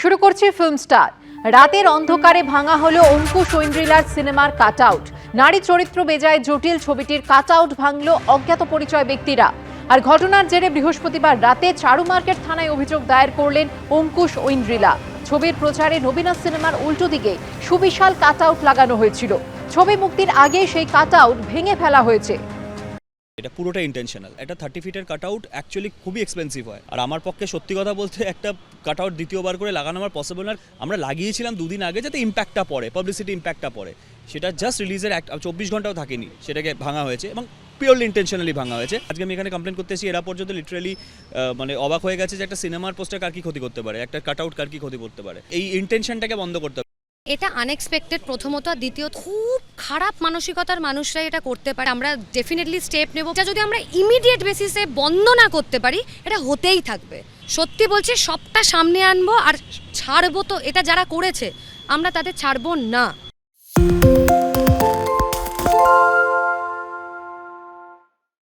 শুরু করছি film star. রাতের অন্ধকারে ভাঙা হলো অঙ্কুশ ঐন্দ্রিলার সিনেমার কাট আউট। নারী চরিত্র বেজায় জটিল ছবিটির কাট আউট ভাঙল অজ্ঞাত পরিচয় ব্যক্তিরা। আর ঘটনার জেরে বৃহস্পতিবার রাতে চারু মার্কেট থানায় অভিযোগ দায়ের করলেন অঙ্কুশ ঐন্দ্রিলা। ছবির প্রচারে নবীনা সিনেমার উল্টো দিকে সুবিশাল কাট আউট লাগানো হয়েছিল। ছবি মুক্তির আগে সেই কাট আউট ভেঙে ফেলা হয়েছে। এটা পুরোটা ইন্টেনশনাল। একটা 30 ফিটের কাট আউট অ্যাকচুয়ালি খুবই এক্সপেন্সিভ হয়, আর আমার পক্ষে সত্যি কথা বলতে একটা কাট আউট দ্বিতীয়বার করে লাগানো আমার পসিবল না। আমরা লাগিয়েছিলাম দুদিন আগে যাতে ইম্প্যাক্টটা পড়ে, পাবলিসিটি ইম্প্যাক্টটা পড়ে। সেটা জাস্ট রিলিজের 24 ঘন্টাও থাকেনি, সেটাকে ভাঙা হয়েছে এবং পিওরলি ইন্টেনশনালি ভাঙা হয়েছে। আজকে আমি এখানে কমপ্লেন করতে এসেছি, এরা পর্যন্ত লিটারালি মানে অবাক হয়ে গেছে যে একটা সিনেমার পোস্টার কার কি ক্ষতি করতে পারে, একটা কাট আউট কার কি ক্ষতি করতে পারে। এই ইন্টেনশনটাকে বন্ধ করতে হবে। এটা আনএক্সপেক্টেড প্রথমত, আর দ্বিতীয়ত খুব খারাপ মানসিকতার মানুষরাই এটা করতে পারে। আমরা ডেফিনেটলি স্টেপ নেব। এটা যদি আমরা ইমিডিয়েট বেসিসে বন্ধ না করতে পারি, এটা হতেই থাকবে। সত্যি বলছি, সবটা সামনে আনবো আর ছাড়বো তো। এটা যারা করেছে আমরা তাদের ছাড়বো না।